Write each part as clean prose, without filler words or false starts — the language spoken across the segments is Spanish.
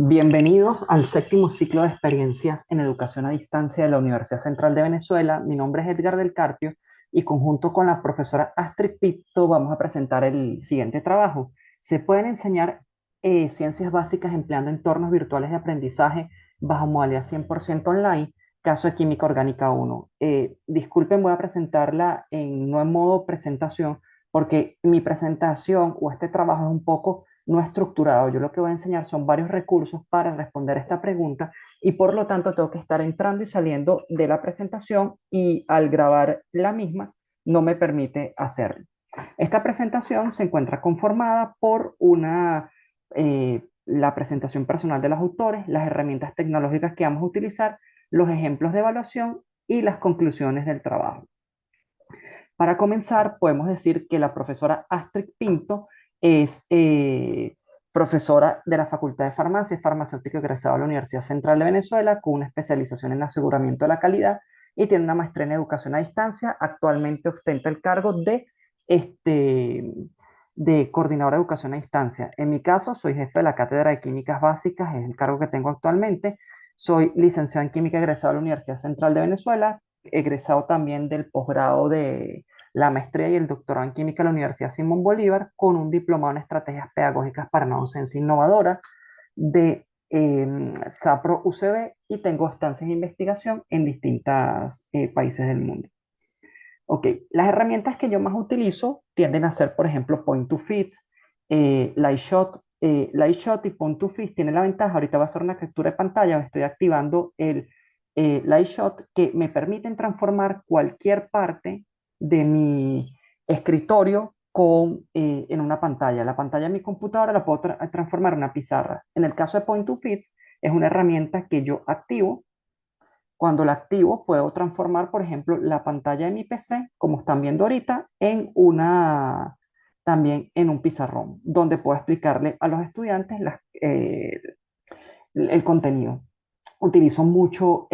Bienvenidos al séptimo ciclo de experiencias en educación a distancia de la Universidad Central de Venezuela. Mi nombre es Edgar del Carpio y conjunto con la profesora Astrid Picto vamos a presentar el siguiente trabajo. Se pueden enseñar ciencias básicas empleando entornos virtuales de aprendizaje bajo modalidad 100% online, caso de química orgánica 1. Disculpen, voy a presentarla no en modo presentación porque mi presentación o este trabajo es un poco no estructurado. Yo lo que voy a enseñar son varios recursos para responder esta pregunta y por lo tanto tengo que estar entrando y saliendo de la presentación y al grabar la misma no me permite hacerlo. Esta presentación se encuentra conformada por la presentación personal de los autores, las herramientas tecnológicas que vamos a utilizar, los ejemplos de evaluación y las conclusiones del trabajo. Para comenzar, podemos decir que la profesora Astrid Pinto es profesora de la Facultad de Farmacia, es farmacéutica egresada de la Universidad Central de Venezuela con una especialización en aseguramiento de la calidad y tiene una maestría en educación a distancia. Actualmente ostenta el cargo este, de coordinadora de educación a distancia. En mi caso, soy jefe de la Cátedra de Químicas Básicas, es el cargo que tengo actualmente. Soy licenciado en Química egresado de la Universidad Central de Venezuela, egresado también del posgrado de la maestría y el doctorado en química en la Universidad Simón Bolívar, con un diplomado en estrategias pedagógicas para una docencia innovadora de SAPRO UCB y tengo estancias de investigación en distintos países del mundo. Ok, las herramientas que yo más utilizo tienden a ser, por ejemplo, Point to Fits, Lightshot. Lightshot y Point to Fits tienen la ventaja, ahorita va a ser una captura de pantalla, estoy activando el Lightshot que me permiten transformar cualquier parte de mi escritorio en una pantalla. La pantalla de mi computadora la puedo transformar en una pizarra. En el caso de Point to Fits, es una herramienta que yo activo. Cuando la activo, puedo transformar, por ejemplo, la pantalla de mi PC, como están viendo ahorita, también en un pizarrón, donde puedo explicarle a los estudiantes el contenido. Utilizo mucho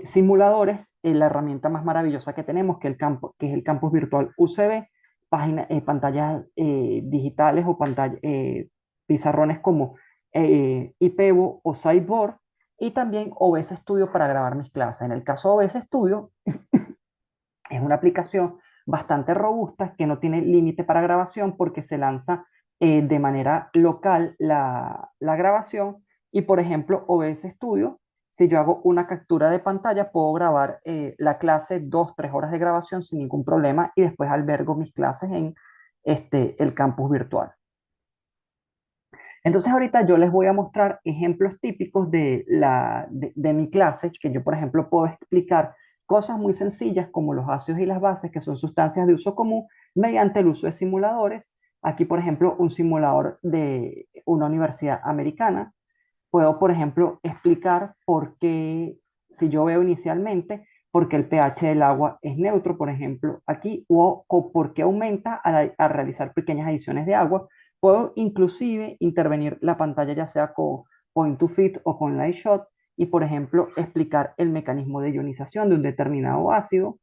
simuladores, la herramienta más maravillosa que tenemos, que es el campus virtual UCB, pantallas digitales o pizarrones como IPEVO o Sideboard, y también OBS Studio para grabar mis clases. En el caso de OBS Studio, es una aplicación bastante robusta que no tiene límite para grabación porque se lanza de manera local la grabación y, por ejemplo, OBS Studio, si yo hago una captura de pantalla, puedo grabar la clase 2, 3 horas de grabación sin ningún problema y después albergo mis clases en el campus virtual. Entonces ahorita yo les voy a mostrar ejemplos típicos de mi clase, que yo, por ejemplo, puedo explicar cosas muy sencillas como los ácidos y las bases, que son sustancias de uso común, mediante el uso de simuladores. Aquí, por ejemplo, un simulador de una universidad americana. Puedo, por ejemplo, explicar por qué, si yo veo inicialmente, por qué el pH del agua es neutro, por ejemplo, aquí, o por qué aumenta al realizar pequeñas adiciones de agua. Puedo inclusive intervenir la pantalla ya sea con Point to Fit o con Lightshot y, por ejemplo, explicar el mecanismo de ionización de un determinado ácido,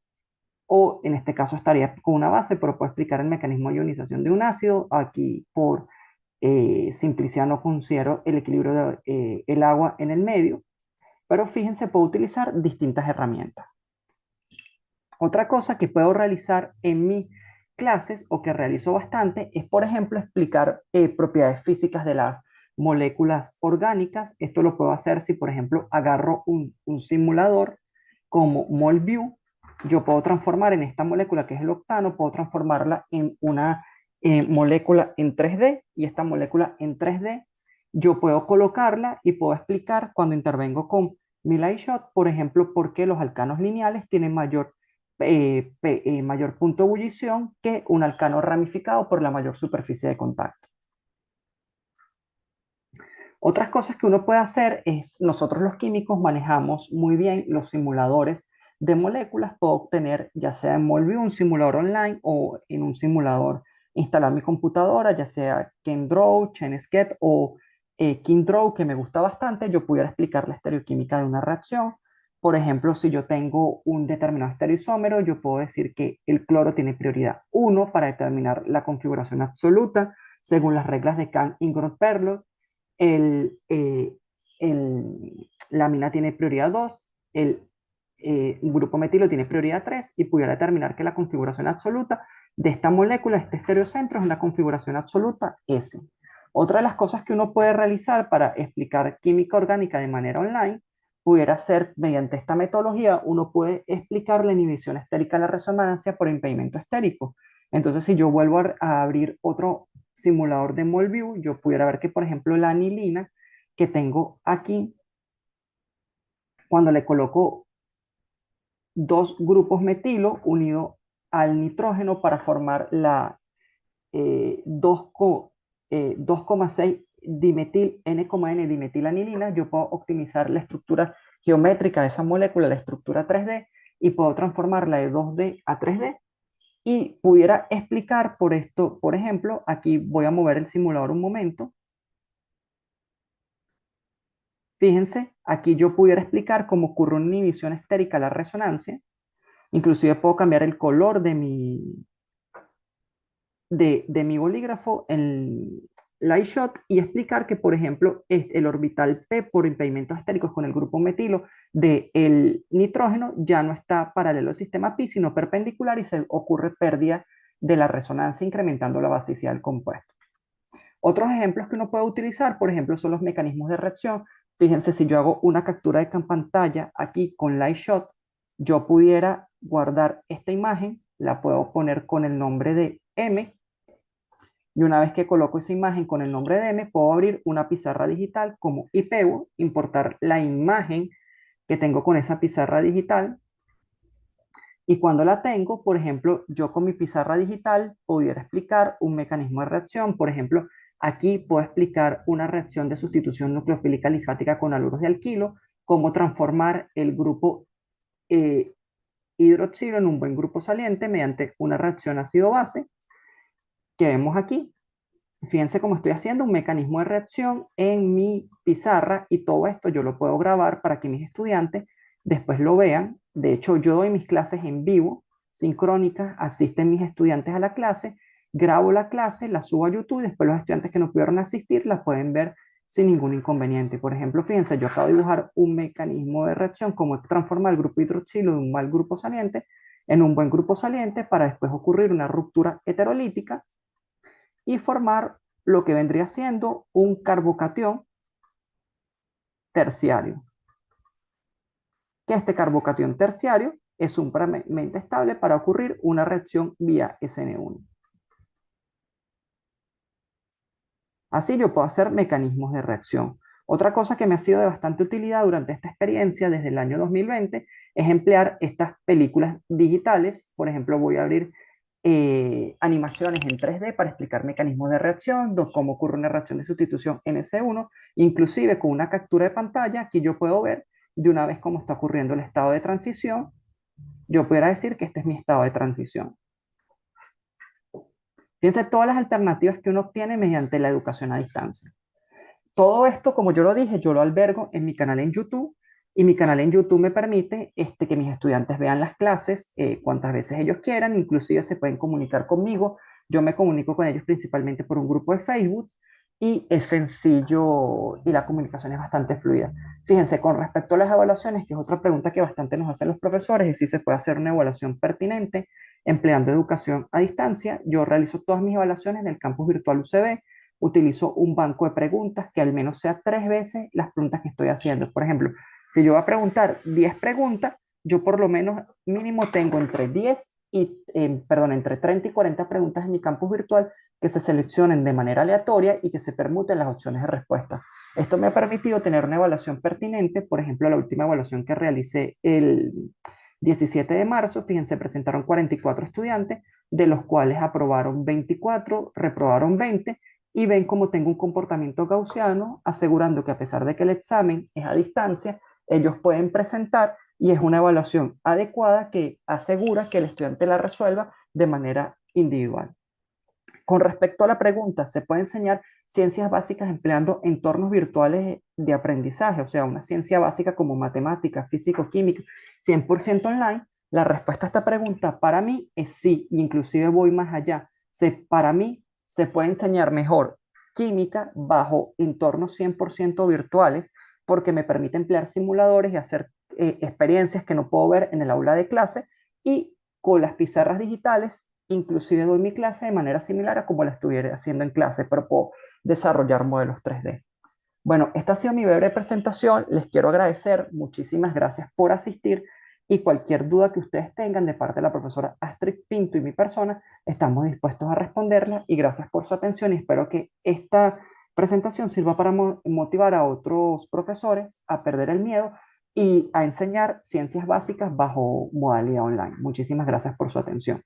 o en este caso estaría con una base, pero puedo explicar el mecanismo de ionización de un ácido. Aquí, por simplicidad, no considero el equilibrio del agua en el medio, pero fíjense, puedo utilizar distintas herramientas. Otra cosa que puedo realizar en mis clases o que realizo bastante es, por ejemplo, explicar propiedades físicas de las moléculas orgánicas. Esto lo puedo hacer si, por ejemplo, agarro un simulador como MolView. Yo puedo transformar en esta molécula que es el octano, puedo transformarla en una molécula en 3D y esta molécula en 3D. Yo puedo colocarla y puedo explicar cuando intervengo con mi Lightshot, por ejemplo, por qué los alcanos lineales tienen mayor punto de ebullición que un alcano ramificado por la mayor superficie de contacto. Otras cosas que uno puede hacer es, nosotros los químicos manejamos muy bien los simuladores de moléculas. Puedo obtener, ya sea en Molview, un simulador online o en un simulador instalado en mi computadora, ya sea ChemDraw, ChemSket o KinDraw, que me gusta bastante. Yo pudiera explicar la estereoquímica de una reacción. Por ejemplo, si yo tengo un determinado estereoisómero, yo puedo decir que el cloro tiene prioridad 1 para determinar la configuración absoluta según las reglas de Cahn-Ingold-Perlot. el, la amina tiene prioridad 2, el grupo metilo tiene prioridad 3 y pudiera determinar que la configuración absoluta de esta molécula, este estereocentro, es una configuración absoluta S. Otra de las cosas que uno puede realizar para explicar química orgánica de manera online pudiera ser, mediante esta metodología, uno puede explicar la inhibición estérica de la resonancia por impedimento estérico. Entonces, si yo vuelvo a abrir otro simulador de MolView, yo pudiera ver que, por ejemplo, la anilina que tengo aquí, cuando le coloco dos grupos metilo unido al nitrógeno para formar la 2,6 dimetil N,N dimetilanilina, yo puedo optimizar la estructura geométrica de esa molécula, la estructura 3D, y puedo transformarla de 2D a 3D. Y pudiera explicar por esto, por ejemplo, aquí voy a mover el simulador un momento. Fíjense, aquí yo pudiera explicar cómo ocurre una inhibición estérica a la resonancia. Inclusive puedo cambiar el color de mi bolígrafo en Lightshot y explicar que, por ejemplo, el orbital P por impedimentos estéricos con el grupo metilo del nitrógeno ya no está paralelo al sistema pi, sino perpendicular y se ocurre pérdida de la resonancia incrementando la basicidad del compuesto. Otros ejemplos que uno puede utilizar, por ejemplo, son los mecanismos de reacción. Fíjense, si yo hago una captura de pantalla aquí con Lightshot, yo pudiera guardar esta imagen, la puedo poner con el nombre de M, y una vez que coloco esa imagen con el nombre de M, puedo abrir una pizarra digital como IPEVO, importar la imagen que tengo con esa pizarra digital. Y cuando la tengo, por ejemplo, yo con mi pizarra digital pudiera explicar un mecanismo de reacción. Por ejemplo, aquí puedo explicar una reacción de sustitución nucleofílica alifática con haluros de alquilo, cómo transformar el grupo eh, hidroxilo en un buen grupo saliente mediante una reacción ácido-base que vemos aquí. Fíjense cómo estoy haciendo un mecanismo de reacción en mi pizarra y todo esto yo lo puedo grabar para que mis estudiantes después lo vean. De hecho, yo doy mis clases en vivo, sincrónicas, asisten mis estudiantes a la clase, grabo la clase, la subo a YouTube y después los estudiantes que no pudieron asistir la pueden ver sin ningún inconveniente. Por ejemplo, fíjense, yo acabo de dibujar un mecanismo de reacción, como transformar el grupo hidroxilo de un mal grupo saliente en un buen grupo saliente para después ocurrir una ruptura heterolítica y formar lo que vendría siendo un carbocatión terciario. Que este carbocatión terciario es supremamente estable para ocurrir una reacción vía SN1. Así yo puedo hacer mecanismos de reacción. Otra cosa que me ha sido de bastante utilidad durante esta experiencia desde el año 2020 es emplear estas películas digitales. Por ejemplo, voy a abrir animaciones en 3D para explicar mecanismos de reacción, cómo ocurre una reacción de sustitución en S1, inclusive con una captura de pantalla, aquí yo puedo ver de una vez cómo está ocurriendo el estado de transición. Yo pudiera decir que este es mi estado de transición. Fíjense todas las alternativas que uno obtiene mediante la educación a distancia. Todo esto, como yo lo dije, yo lo albergo en mi canal en YouTube y mi canal en YouTube me permite que mis estudiantes vean las clases cuantas veces ellos quieran, inclusive se pueden comunicar conmigo. Yo me comunico con ellos principalmente por un grupo de Facebook y es sencillo y la comunicación es bastante fluida. Fíjense, con respecto a las evaluaciones, que es otra pregunta que bastante nos hacen los profesores, es si se puede hacer una evaluación pertinente empleando educación a distancia. Yo realizo todas mis evaluaciones en el campus virtual UCB. Utilizo un banco de preguntas que al menos sea 3 veces las preguntas que estoy haciendo. Por ejemplo, si yo voy a preguntar 10 preguntas, yo por lo menos mínimo tengo entre 10 y, entre 30 y 40 preguntas en mi campus virtual que se seleccionen de manera aleatoria y que se permuten las opciones de respuesta. Esto me ha permitido tener una evaluación pertinente. Por ejemplo, la última evaluación que realicé el 17 de marzo, fíjense, presentaron 44 estudiantes, de los cuales aprobaron 24, reprobaron 20, y ven cómo tengo un comportamiento gaussiano, asegurando que a pesar de que el examen es a distancia, ellos pueden presentar y es una evaluación adecuada que asegura que el estudiante la resuelva de manera individual. Con respecto a la pregunta, ¿se puede enseñar ciencias básicas empleando entornos virtuales de aprendizaje? O sea, una ciencia básica como matemática, físico, química, 100% online. La respuesta a esta pregunta para mí es sí, inclusive voy más allá. Para mí se puede enseñar mejor química bajo entornos 100% virtuales, porque me permite emplear simuladores y hacer experiencias que no puedo ver en el aula de clase, y con las pizarras digitales, inclusive doy mi clase de manera similar a como la estuviera haciendo en clase, pero puedo desarrollar modelos 3D. Bueno, esta ha sido mi breve presentación. Les quiero agradecer. Muchísimas gracias por asistir. Y cualquier duda que ustedes tengan de parte de la profesora Astrid Pinto y mi persona, estamos dispuestos a responderla. Y gracias por su atención. Y espero que esta presentación sirva para motivar a otros profesores a perder el miedo y a enseñar ciencias básicas bajo modalidad online. Muchísimas gracias por su atención.